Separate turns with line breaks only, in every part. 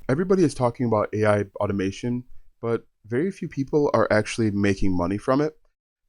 everybody is talking about AI automation, but very few people are actually making money from it.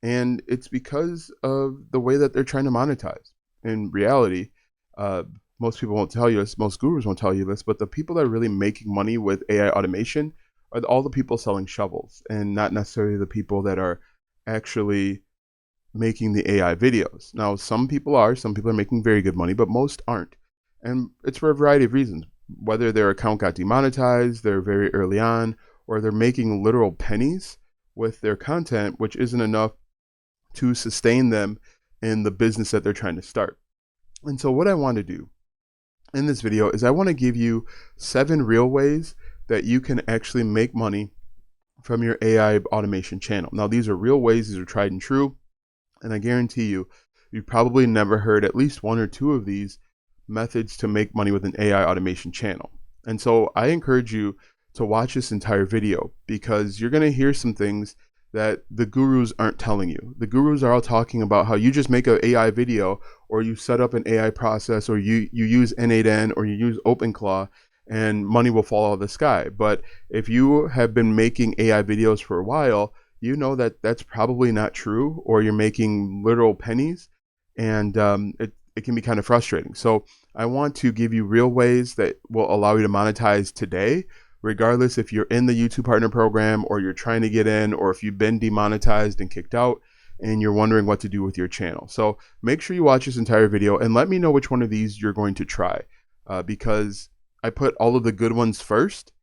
And it's because of the way that they're trying to monetize. In reality, uh, most people won't tell you this, most gurus won't tell you this, but the people that are really making money with AI automation are all the people selling shovels and not necessarily the people that are actually making the AI videos. Now, some people are making very good money, but most aren't. And it's for a variety of reasons. Whether their account got demonetized, they're very early on, or they're making literal pennies with their content, which isn't enough to sustain them in the business that they're trying to start. And so, what I want to do in this video is I want to give you 7 real ways that you can actually make money from your AI automation channel. Now, these are real ways, these are tried and true. And I guarantee you, you've probably never heard at least 1 or 2 of these methods to make money with an AI automation channel. And so I encourage you to watch this entire video because you're going to hear some things that the gurus aren't telling you. The gurus are all talking about how you just make an AI video or you set up an AI process or you use N8N or you use OpenClaw and money will fall out of the sky. But if you have been making AI videos for a while, you know that that's probably not true, or you're making literal pennies, and it can be kind of frustrating. So I want to give you real ways that will allow you to monetize today, regardless if you're in the YouTube Partner Program or you're trying to get in, or if you've been demonetized and kicked out and you're wondering what to do with your channel. So make sure you watch this entire video and let me know which one of these you're going to try, because I put all of the good ones first,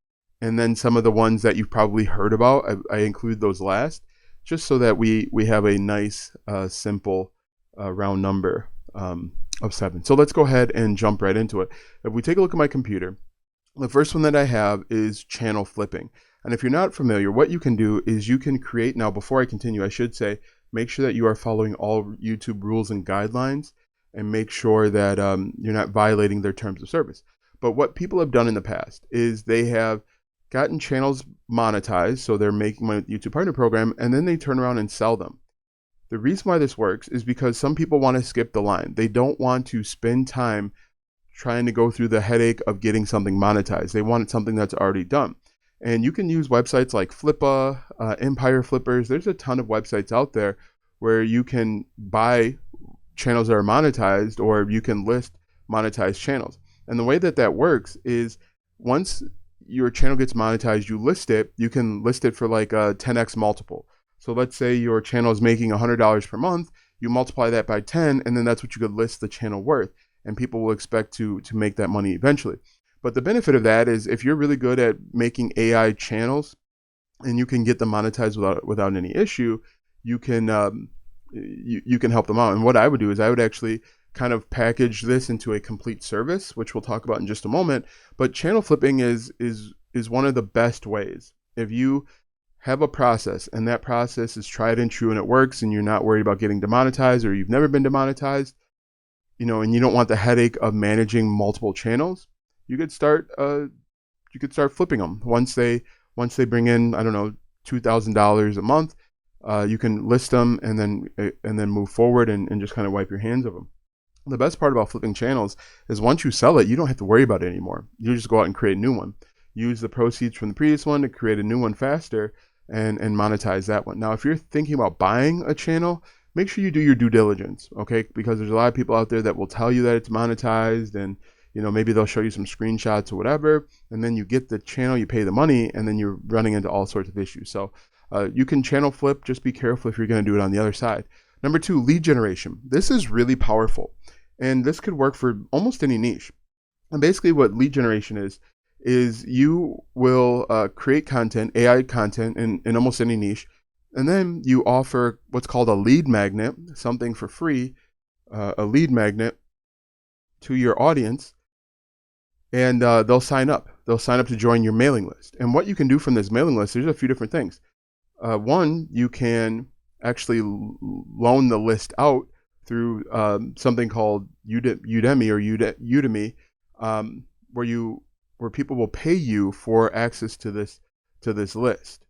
and then some of the ones that you've probably heard about, I include those last, just so that we have a nice, simple, round number of 7. So let's go ahead and jump right into it. If we take a look at my computer, the first one that I have is channel flipping. And if you're not familiar, what you can do is you can create, now before I continue, I should say, make sure that you are following all YouTube rules and guidelines and make sure that you're not violating their terms of service. But what people have done in the past is they have gotten channels monetized, so they're making money with the YouTube Partner Program, and then they turn around and sell them. The reason why this works is because some people want to skip the line. They don't want to spend time trying to go through the headache of getting something monetized. They want something that's already done. And you can use websites like Flippa, Empire Flippers. There's a ton of websites out there where you can buy channels that are monetized, or you can list monetized channels. And the way that that works is once your channel gets monetized, you list it, you can list it for like a 10x multiple. So let's say your channel is making $100 per month, you multiply that by 10, and then that's what you could list the channel worth. And people will expect to make that money eventually. But the benefit of that is if you're really good at making AI channels and you can get them monetized without any issue, you can you can help them out. And what I would do is I would actually kind of package this into a complete service, which we'll talk about in just a moment. But channel flipping is one of the best ways. If you have a process and that process is tried and true and it works and you're not worried about getting demonetized, or you've never been demonetized, and you don't want the headache of managing multiple channels, you could start flipping them. Once they bring in, I don't know, $2,000 a month, you can list them and then move forward and just kind of wipe your hands of them. The best part about flipping channels is once you sell it, you don't have to worry about it anymore. You just go out and create a new one. Use the proceeds from the previous one to create a new one faster and monetize that one. Now, if you're thinking about buying a channel, make sure you do your due diligence, okay? Because there's a lot of people out there that will tell you that it's monetized, and maybe they'll show you some screenshots or whatever, and then you get the channel, you pay the money, and then you're running into all sorts of issues. So you can channel flip, just be careful if you're going to do it on the other side. Number 2, lead generation. This is really powerful, and this could work for almost any niche. And basically what lead generation is you will create content, AI content in almost any niche, and then you offer what's called a lead magnet, something for free, a lead magnet to your audience, and they'll sign up. They'll sign up to join your mailing list. And what you can do from this mailing list, there's a few different things. One, you can actually loan the list out through something called Udemy or Udemy, where people will pay you for access to this list.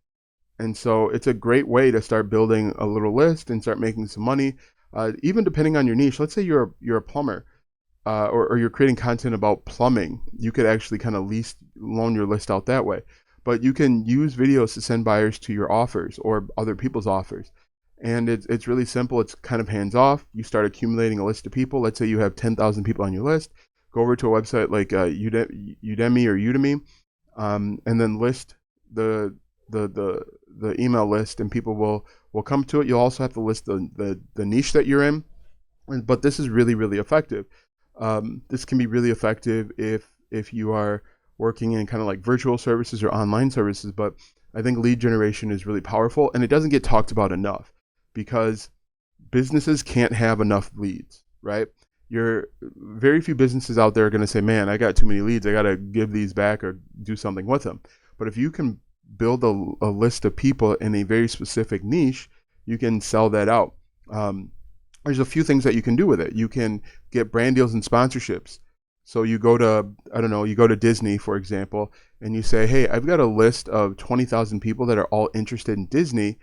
And so it's a great way to start building a little list and start making some money. Even depending on your niche, let's say you're a plumber or you're creating content about plumbing, you could actually kind of loan your list out that way. But you can use videos to send buyers to your offers or other people's offers. And it's really simple. It's kind of hands off. You start accumulating a list of people. Let's say you have 10,000 people on your list. Go over to a website like Udemy or Udemy, and then list the email list, and people will come to it. You'll also have to list the niche that you're in. But this is really, really effective. This can be really effective if you are working in kind of like virtual services or online services. But I think lead generation is really powerful, and it doesn't get talked about enough because businesses can't have enough leads, right? Very few businesses out there are going to say, man, I got too many leads. I got to give these back or do something with them. But if you can build a list of people in a very specific niche, you can sell that out. There's a few things that you can do with it. You can get brand deals and sponsorships. So you go to, you go to Disney, for example, and you say, hey, I've got a list of 20,000 people that are all interested in Disney.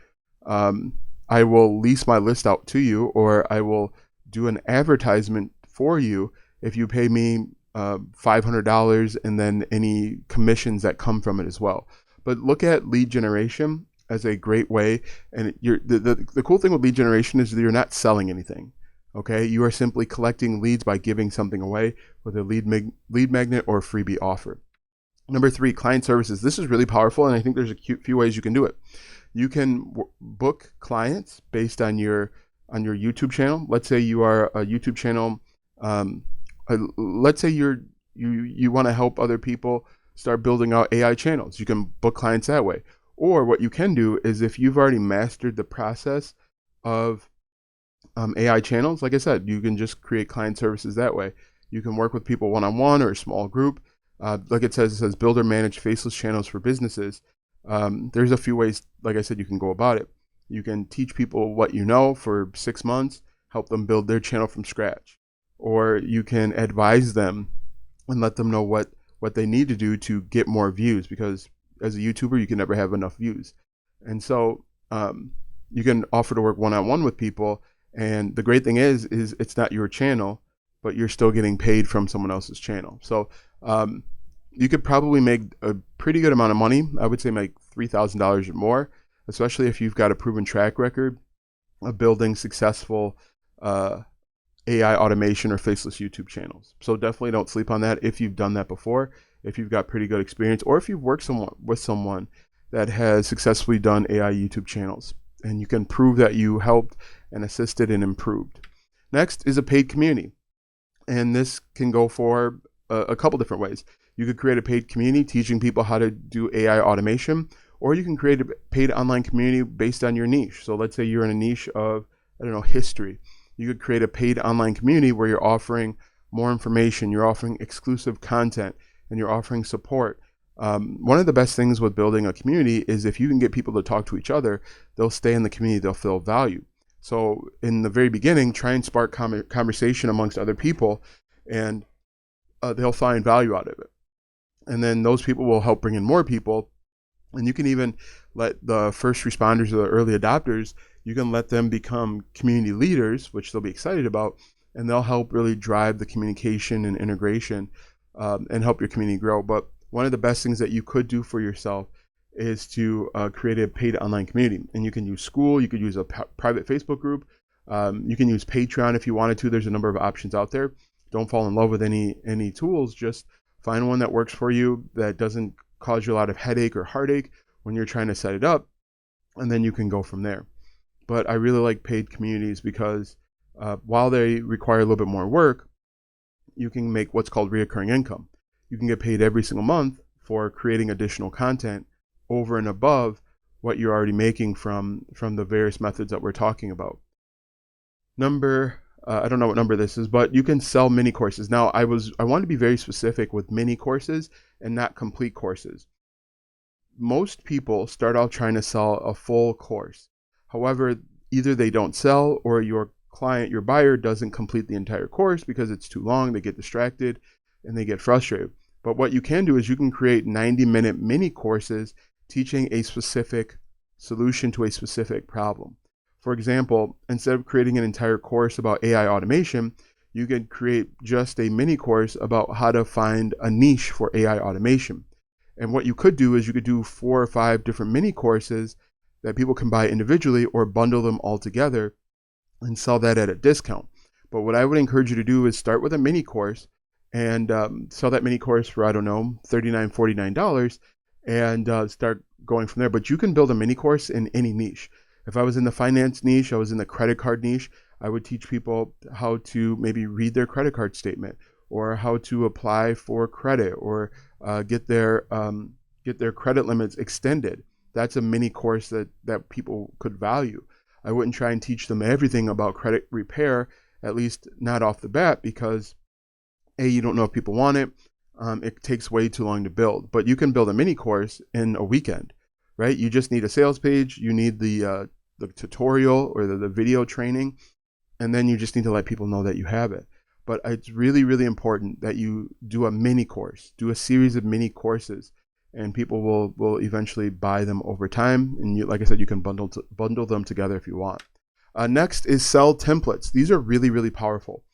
I will lease my list out to you, or I will do an advertisement for you if you pay me $500 and then any commissions that come from it as well. But look at lead generation as a great way. And the cool thing with lead generation is that you're not selling anything. Okay, you are simply collecting leads by giving something away with a lead magnet or freebie offer. Number 3, client services. This is really powerful, and I think there's a few ways you can do it. You can book clients based on your YouTube channel. Let's say you are a YouTube channel. Let's say you want to help other people start building out AI channels. You can book clients that way. Or what you can do is, if you've already mastered the process of AI channels, like I said, you can just create client services that way. You can work with people one-on-one or a small group. Like it says build or manage faceless channels for businesses. There's a few ways, like I said, you can go about it. You can teach people what you know for 6 months, help them build their channel from scratch. Or you can advise them and let them know what they need to do to get more views, because as a YouTuber, you can never have enough views. And so you can offer to work one-on-one with people. And the great thing is it's not your channel, but you're still getting paid from someone else's channel. So you could probably make a pretty good amount of money. I would say make $3,000 or more, especially if you've got a proven track record of building successful AI automation or faceless YouTube channels. So definitely don't sleep on that if you've done that before, if you've got pretty good experience, or if you've worked with someone that has successfully done AI YouTube channels, and you can prove that you helped and assisted and improved. Next is a paid community. And this can go for a couple different ways. You could create a paid community teaching people how to do AI automation, or you can create a paid online community based on your niche. So let's say you're in a niche of, history. You could create a paid online community where you're offering more information, you're offering exclusive content, and you're offering support. One of the best things with building a community is if you can get people to talk to each other, they'll stay in the community, they'll feel value. So in the very beginning, try and spark conversation amongst other people, and they'll find value out of it. And then those people will help bring in more people. And you can even let the first responders or the early adopters, you can let them become community leaders, which they'll be excited about, and they'll help really drive the communication and integration and help your community grow. But one of the best things that you could do for yourself is to create a paid online community. And you can use School, you could use a private Facebook group, you can use Patreon if you wanted to. There's a number of options out there. Don't fall in love with any tools. Just find one that works for you, that doesn't cause you a lot of headache or heartache when you're trying to set it up, and then you can go from there. But I really like paid communities because while they require a little bit more work, you can make what's called recurring income. You can get paid every single month for creating additional content over and above what you're already making from the various methods that we're talking about. I don't know what number this is, but you can sell mini courses. Now, I want to be very specific with mini courses and not complete courses. Most people start out trying to sell a full course. However, either they don't sell, or your client, your buyer, doesn't complete the entire course because it's too long, they get distracted, and they get frustrated. But what you can do is you can create 90-minute mini courses teaching a specific solution to a specific problem. For example, instead of creating an entire course about AI automation, you can create just a mini course about how to find a niche for AI automation. And what you could do is you could do 4 or 5 different mini courses that people can buy individually or bundle them all together and sell that at a discount. But what I would encourage you to do is start with a mini course and sell that mini course for, I don't know, $39, $49 and start going from there. But you can build a mini course in any niche. If I was in the finance niche, I was in the credit card niche, I would teach people how to maybe read their credit card statement or how to apply for credit or get their credit limits extended. That's a mini course that people could value. I wouldn't try and teach them everything about credit repair, at least not off the bat, because A, you don't know if people want it. It takes way too long to build. But you can build a mini course in a weekend, right? You just need a sales page. You need the tutorial or the video training, and then you just need to let people know that you have it. But it's really, really important that you do a mini course, do a series of mini courses, and people will eventually buy them over time. And you, like I said, you can bundle them together if you want. Next is sell templates. These are really, really powerful.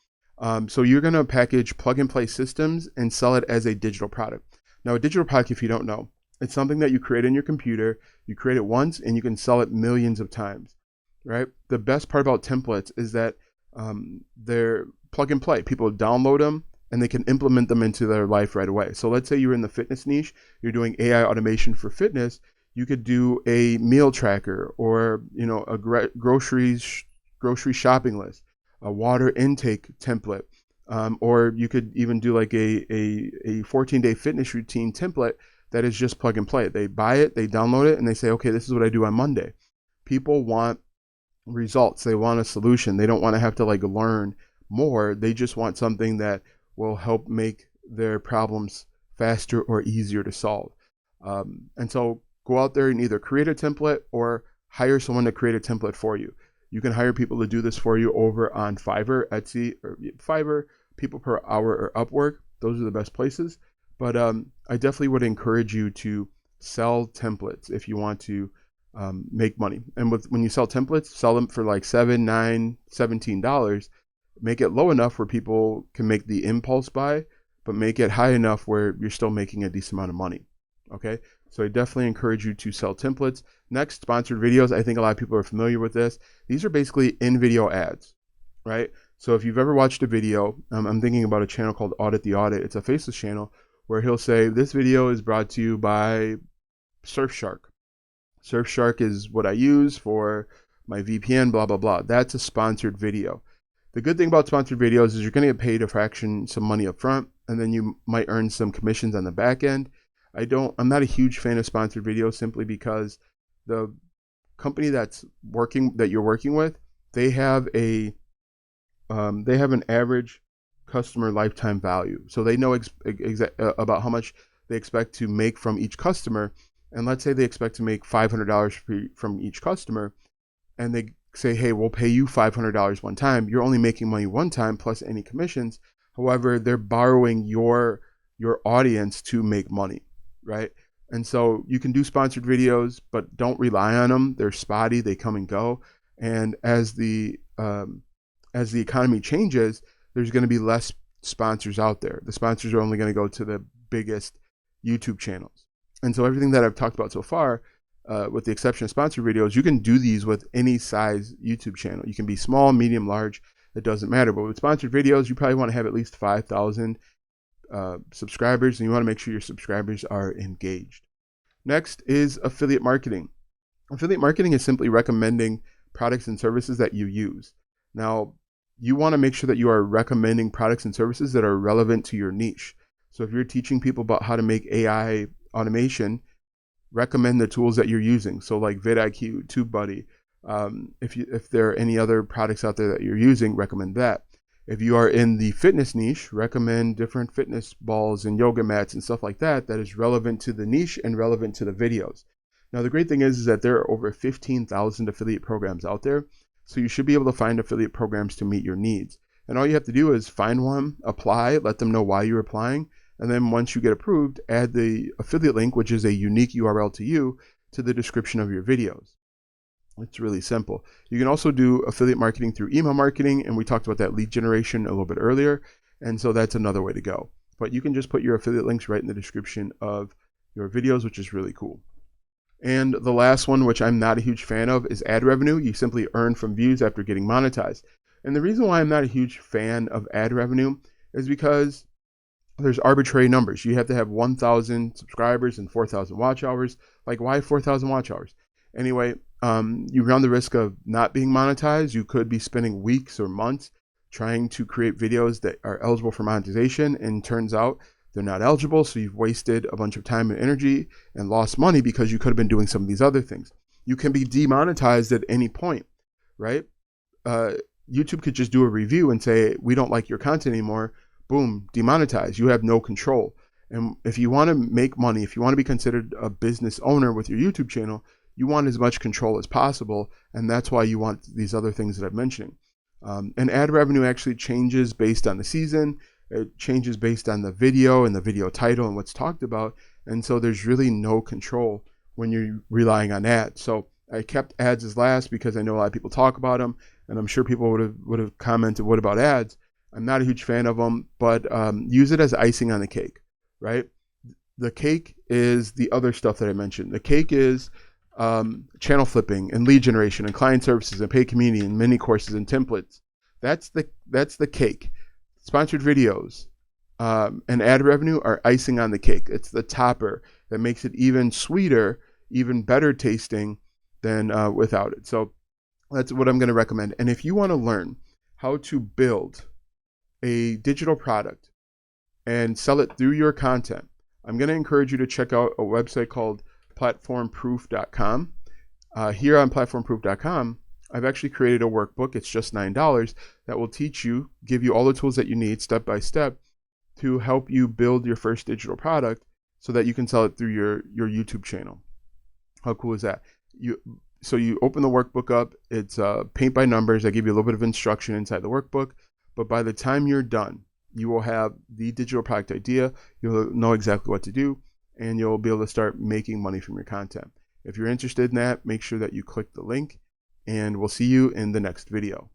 So you're going to package plug and play systems and sell it as a digital product. Now, a digital product, if you don't know, it's something that you create in your computer. You create it once and you can sell it millions of times, right? The best part about templates is that they're plug and play. People download them and they can implement them into their life right away. So let's say you're in the fitness niche, you're doing AI automation for fitness. You could do a meal tracker or, you know, a grocery shopping list, a water intake template, or you could even do like a 14-day fitness routine template that is just plug and play. They buy it, they download it, and they say, okay, this is what I do on Monday. People want results. They want a solution. They don't want to have to like learn more. They just want something that will help make their problems faster or easier to solve. And so go out there and either create a template or hire someone to create a template for you. You can hire people to do this for you over on Fiverr, Etsy, or Fiverr, People Per Hour, or Upwork. Those are the best places. But I definitely would encourage you to sell templates if you want to make money. And when you sell templates, sell them for like $7, $9, $17. Make it low enough where people can make the impulse buy, but make it high enough where you're still making a decent amount of money. Okay, so I definitely encourage you to sell templates. Next, sponsored videos. I think a lot of people are familiar with this. These are basically in-video ads, right? So if you've ever watched a video, I'm thinking about a channel called Audit the Audit. It's a faceless channel where he'll say, this video is brought to you by Surfshark. Surfshark is what I use for my VPN, blah, blah, blah. That's a sponsored video. The good thing about sponsored videos is you're going to get paid a fraction, some money up front, and then you might earn some commissions on the back end. I'm not a huge fan of sponsored videos simply because the company that you're working with, they have an average customer lifetime value. So they know about how much they expect to make from each customer. And let's say they expect to make $500 from each customer, and they say, hey, we'll pay you $500 one time. You're only making money one time plus any commissions. However, they're borrowing your audience to make money, right? And so you can do sponsored videos, but don't rely on them. They're spotty. They come and go. And as the economy changes, there's going to be less sponsors out there. The sponsors are only going to go to the biggest YouTube channels. And so everything that I've talked about so far, with the exception of sponsored videos, you can do these with any size YouTube channel. You can be small, medium, large. It doesn't matter. But with sponsored videos, you probably want to have at least 5,000 subscribers, and you want to make sure your subscribers are engaged. Next is affiliate marketing. Affiliate marketing is simply recommending products and services that you use. Now, you want to make sure that you are recommending products and services that are relevant to your niche. So if you're teaching people about how to make AI automation, recommend the tools that you're using. So like vidIQ, TubeBuddy. If there are any other products out there that you're using, recommend that. If you are in the fitness niche, recommend different fitness balls and yoga mats and stuff like that is relevant to the niche and relevant to the videos. Now, the great thing is that there are over 15,000 affiliate programs out there. So you should be able to find affiliate programs to meet your needs. And all you have to do is find one, apply, let them know why you're applying. And then once you get approved, add the affiliate link, which is a unique URL to you, to the description of your videos. It's really simple. You can also do affiliate marketing through email marketing, and we talked about that lead generation a little bit earlier, and so that's another way to go. But you can just put your affiliate links right in the description of your videos, which is really cool. And the last one, which I'm not a huge fan of, is ad revenue. You simply earn from views after getting monetized. And the reason why I'm not a huge fan of ad revenue is because there's arbitrary numbers. You have to have 1,000 subscribers and 4,000 watch hours. Like, why 4,000 watch hours? Anyway, you run the risk of not being monetized. You could be spending weeks or months trying to create videos that are eligible for monetization, and turns out they're not eligible. So you've wasted a bunch of time and energy and lost money because you could have been doing some of these other things. You can be demonetized at any point, right? YouTube could just do a review and say, we don't like your content anymore. Boom, demonetized. You have no control. And if you want to make money, if you want to be considered a business owner with your YouTube channel, you want as much control as possible. And that's why you want these other things that I'm mentioning. And ad revenue actually changes based on the season. It changes based on the video and the video title and what's talked about. And so there's really no control when you're relying on ads. So I kept ads as last because I know a lot of people talk about them, and I'm sure people would have commented, what about ads? I'm not a huge fan of them, but use it as icing on the cake, right? The cake is the other stuff that I mentioned. The cake is channel flipping and lead generation and client services and paid community and mini courses and templates. That's the cake. Sponsored videos and ad revenue are icing on the cake. It's the topper that makes it even sweeter, even better tasting than without it. So that's what I'm going to recommend. And if you want to learn how to build a digital product and sell it through your content, I'm going to encourage you to check out a website called platformproof.com. Here on platformproof.com, I've actually created a workbook. It's just $9 that will teach you, give you all the tools that you need step by step to help you build your first digital product so that you can sell it through your YouTube channel. How cool is that? So you open the workbook up. It's paint by numbers. I give you a little bit of instruction inside the workbook. But by the time you're done, you will have the digital product idea. You'll know exactly what to do, and you'll be able to start making money from your content. If you're interested in that, make sure that you click the link, and we'll see you in the next video.